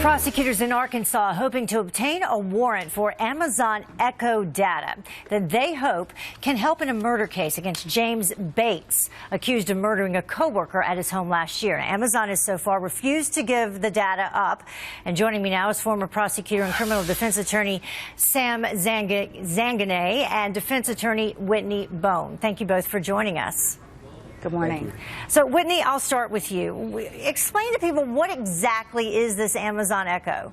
Prosecutors in Arkansas hoping to obtain a warrant for Amazon Echo data that they hope can help in a murder case against James Bates, accused of murdering a coworker at his home last year. Amazon has so far refused to give the data up. And joining me now is former prosecutor and criminal defense attorney Sam Zanganeh and defense attorney Whitney Boan. Thank you both for joining us. Good morning. So, Whitney, I'll start with you. Explain to people, what exactly is this Amazon Echo?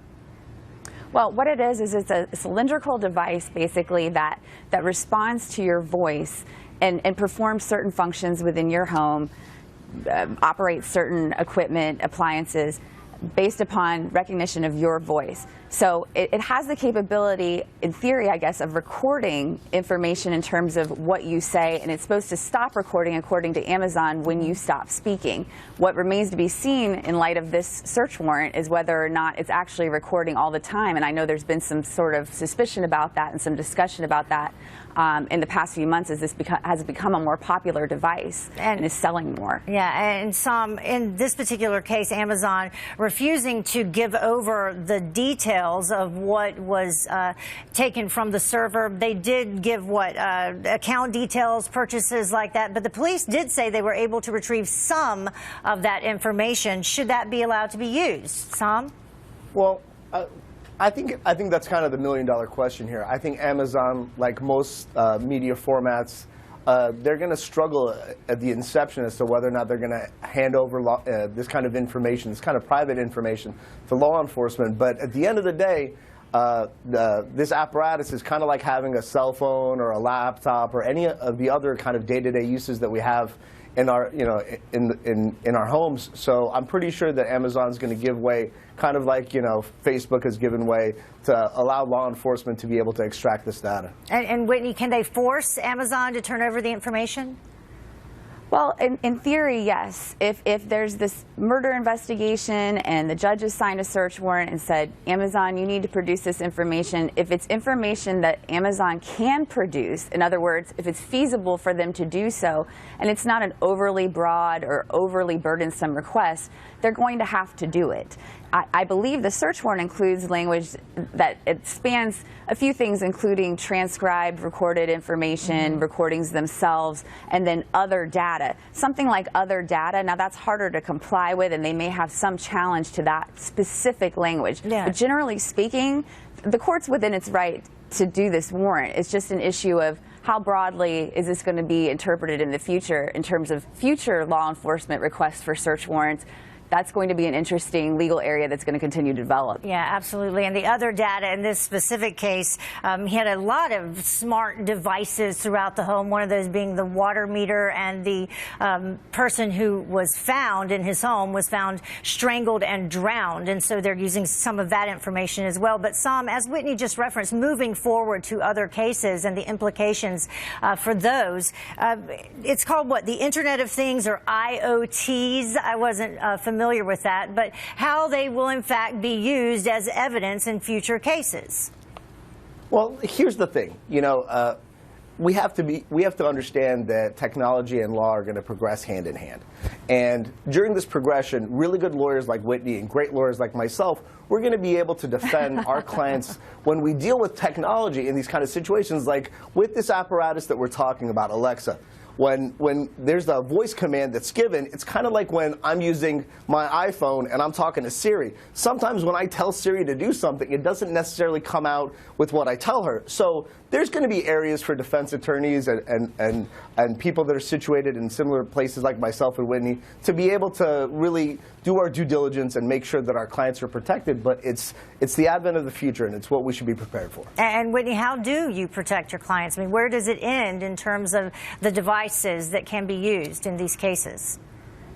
Well, what it is it's a cylindrical device, basically, that responds to your voice and performs certain functions within your home, operates certain equipment, appliances, based upon recognition of your voice. So it has the capability, in theory, I guess, of recording information in terms of what you say, and it's supposed to stop recording, according to Amazon, when you stop speaking. What remains to be seen in light of this search warrant is whether or not it's actually recording all the time, and I know there's been some sort of suspicion about that and some discussion about that in the past few months as this has become a more popular device and is selling more. Yeah, and Sam, in this particular case, Amazon refusing to give over the details of what was taken from the server. They did give account details, purchases like that, but the police did say they were able to retrieve some of that information. Should that be allowed to be used? Sam? Well, I think that's kind of the million-dollar question here. I think Amazon, like most media formats, they're going to struggle at the inception as to whether or not they're going to hand over this kind of information, this kind of private information, to law enforcement. But at the end of the day, this apparatus is kind of like having a cell phone or a laptop or any of the other kind of day-to-day uses that we have in our, in our homes. So I'm pretty sure that Amazon's going to give way, kind of like, Facebook has given way to allow law enforcement to be able to extract this data. And Whitney, can they force Amazon to turn over the information? Well, in theory, yes. If there's this murder investigation and the judge has signed a search warrant and said, Amazon, you need to produce this information, if it's information that Amazon can produce, in other words, if it's feasible for them to do so, and it's not an overly broad or overly burdensome request, they're going to have to do it. I believe the search warrant includes language that it spans a few things, including transcribed, recorded information, recordings themselves, and then other data. Something like other data, now that's harder to comply with, and they may have some challenge to that specific language. Yeah. But generally speaking, the court's within its right to do this warrant. It's just an issue of how broadly is this going to be interpreted in the future in terms of future law enforcement requests for search warrants. That's going to be an interesting legal area that's going to continue to develop. Yeah, absolutely. And the other data in this specific case, he had a lot of smart devices throughout the home, one of those being the water meter, and the person who was found in his home was found strangled and drowned. And so they're using some of that information as well. But Sam, as Whitney just referenced, moving forward to other cases and the implications for those, it's called what? The Internet of Things, or IoTs. I wasn't familiar with that, but how they will in fact be used as evidence in future cases. Well, here's the thing, we have to understand that technology and law are going to progress hand in hand. And during this progression, really good lawyers like Whitney and great lawyers like myself, we're going to be able to defend our clients when we deal with technology in these kind of situations, like with this apparatus that we're talking about, Alexa. When there's a voice command that's given, it's kind of like when I'm using my iPhone and I'm talking to Siri. Sometimes when I tell Siri to do something, it doesn't necessarily come out with what I tell her. So there's going to be areas for defense attorneys and people that are situated in similar places like myself and Whitney to be able to really do our due diligence and make sure that our clients are protected. But it's the advent of the future, and it's what we should be prepared for. And Whitney, how do you protect your clients? I mean, where does it end in terms of the devices that can be used in these cases?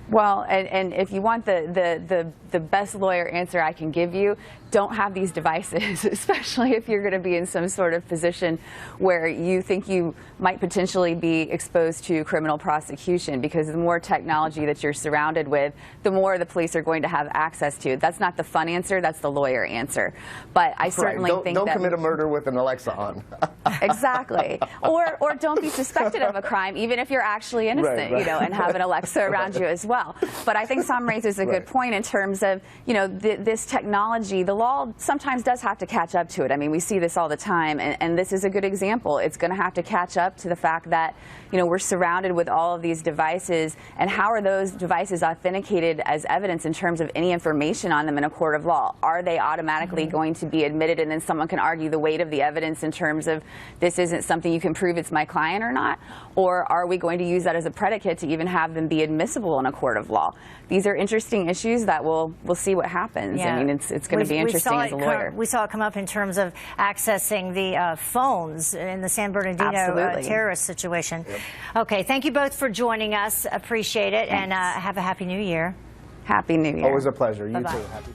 Well, and if you want the best lawyer answer I can give you, don't have these devices, especially if you're going to be in some sort of position where you think you might potentially be exposed to criminal prosecution, because the more technology that you're surrounded with, the more the police are going to have access to. That's not the fun answer, that's the lawyer answer. But I certainly think that... Don't commit a murder with an Alexa on. Exactly. Or don't be suspected of a crime, even if you're actually innocent, and have an Alexa around you as well. well. But I think Sam raises a good point in terms of, you know, this technology. The law sometimes does have to catch up to it. I mean, we see this all the time, and this is a good example. It's going to have to catch up to the fact that, you know, we're surrounded with all of these devices, and how are those devices authenticated as evidence in terms of any information on them in a court of law? Are they automatically going to be admitted, and then someone can argue the weight of the evidence in terms of this isn't something you can prove it's my client or not? Or are we going to use that as a predicate to even have them be admissible in a court of law? These are interesting issues that we'll see what happens. Yeah. I mean, it's going to be interesting as a lawyer. We saw it come up in terms of accessing the phones in the San Bernardino terrorist situation. Yep. Okay, thank you both for joining us. Appreciate it. Thanks. And have a Happy New Year. Happy New Year. Always a pleasure. You Bye-bye. too. Happy